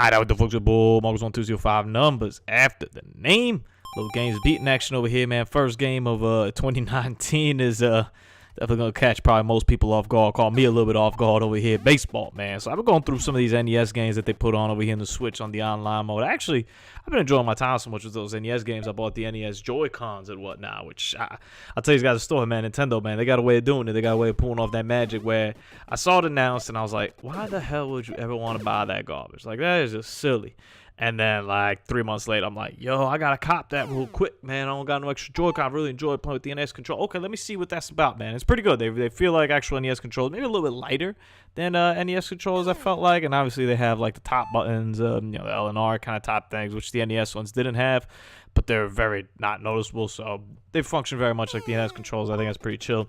Alright, out with the Fluxer Bull, Marcus 1205 numbers after the name. Little games beating action over here, man. First game of 2019 is definitely gonna catch probably most people off guard. Call me a little bit off guard over here. Baseball, man. So I've been going through some of these NES games that they put on over here in the Switch on the online mode. Actually, I've been enjoying my time so much with those NES games. I bought the NES Joy-Cons and whatnot, which I'll tell you guys a story, man. Nintendo, man, they got a way of doing it. They got a way of pulling off that magic where I saw it announced and I was like, why the hell would you ever want to buy that garbage? Like, that is just silly. And then, like, 3 months later, I'm like, yo, I got to cop that real quick, man. I don't got no extra Joy-Con. I really enjoy playing with the NES control. Okay, let me see what that's about, man. It's pretty good. They feel like actual NES controllers, maybe a little bit lighter than NES controllers, I felt like. And obviously, they have, like, the top buttons, the L and R kind of top things, which the NES ones didn't have. But they're very not noticeable, so they function very much like the NES controls. I think that's pretty chill.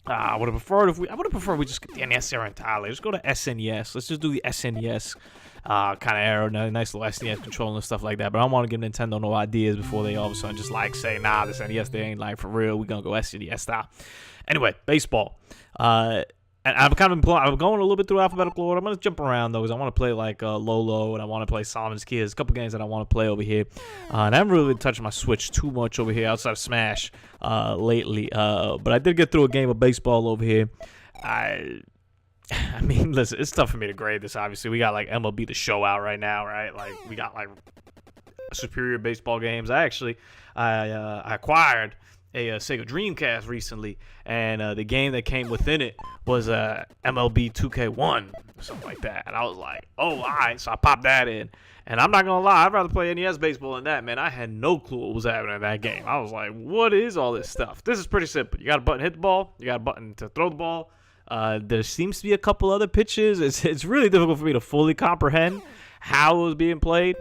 I would have preferred if we just get the NES era entirely. Just go to SNES. Let's just do the SNES kind of era, nice little SNES control and stuff like that. But I don't want to give Nintendo no ideas before they all of a sudden just like say, nah, this NES they ain't like for real. We gonna go SNES style. Anyway, baseball. And I'm going a little bit through alphabetical order. I'm going to jump around, though, because I want to play, like, Lolo, and I want to play Solomon's Kids. A couple games that I want to play over here. And I haven't really been touching my Switch too much over here outside of Smash lately. But I did get through a game of baseball over here. I mean, listen, it's tough for me to grade this, obviously. We got, like, MLB The Show out right now, right? Like, we got, like, superior baseball games. I acquired a Sega Dreamcast recently, and the game that came within it was MLB 2K1 or something like that. And I was like, oh, all right. So I popped that in. And I'm not going to lie, I'd rather play NES baseball than that, man. I had no clue what was happening in that game. I was like, what is all this stuff? This is pretty simple. You got a button to hit the ball. You got a button to throw the ball. There seems to be a couple other pitches. It's really difficult for me to fully comprehend how it was being played.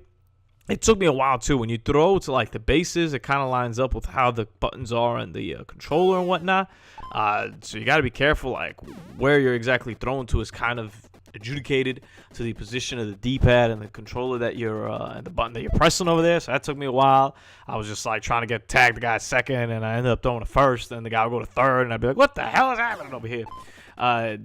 It took me a while, too. When you throw to, like, the bases, it kind of lines up with how the buttons are and the controller and whatnot. So you got to be careful, like, where you're exactly throwing to is kind of adjudicated to the position of the D-pad and the controller that you're, and the button that you're pressing over there. So that took me a while. I was just, like, trying to tag the guy second, and I ended up throwing to first. Then the guy would go to third, and I'd be like, what the hell is happening over here? I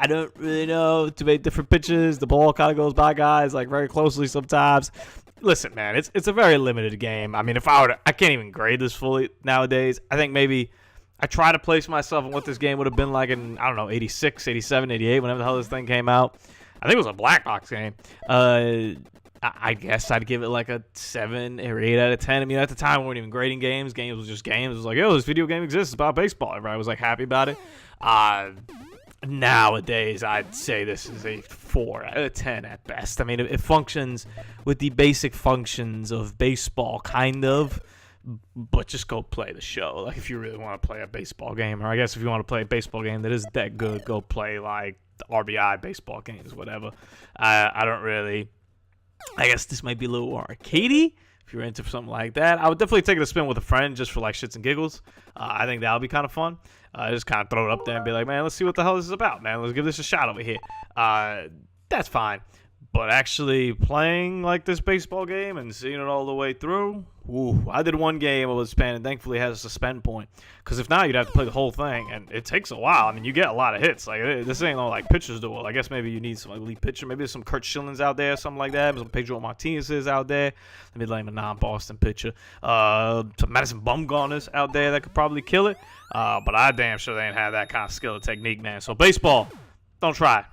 don't really know. Too many different pitches. The ball kind of goes by guys, like, very closely sometimes. Listen, man, it's a very limited game. I mean, I can't even grade this fully nowadays. I think maybe I try to place myself in what this game would have been like in, I don't know, 86, 87, 88, whenever the hell this thing came out. I think it was a black box game. I guess I'd give it like a 7 or 8 out of 10. I mean, at the time, we weren't even grading games. Games was just games. It was like, yo, this video game exists. It's about baseball. Everybody was like happy about it. Nowadays, I'd say this is a 4 out of 10 at best. I mean, it functions with the basic functions of baseball, kind of, but just go play the show. Like, if you really want to play a baseball game, or I guess if you want to play a baseball game that is that good, go play, like, the RBI baseball games, whatever. I don't really... I guess this might be a little more arcadey. If you're into something like that, I would definitely take it a spin with a friend just for like shits and giggles. I think that'll be kind of fun. Just kind of throw it up there and be like, man, let's see what the hell this is about, man. Let's give this a shot over here. That's fine. But actually playing like this baseball game and seeing it all the way through, ooh, I did one game with Span and thankfully it has a suspend point. Because if not, you'd have to play the whole thing, and it takes a while. I mean, you get a lot of hits. Like, this ain't no like pitchers do it. I guess maybe you need some elite pitcher. Maybe there's some Kurt Schillings out there, something like that. Some Pedro Martinez's out there. Let me name a non-Boston pitcher. Some Madison Bumgarners out there that could probably kill it. But I damn sure they ain't have that kind of skill or technique, man. So baseball, don't try.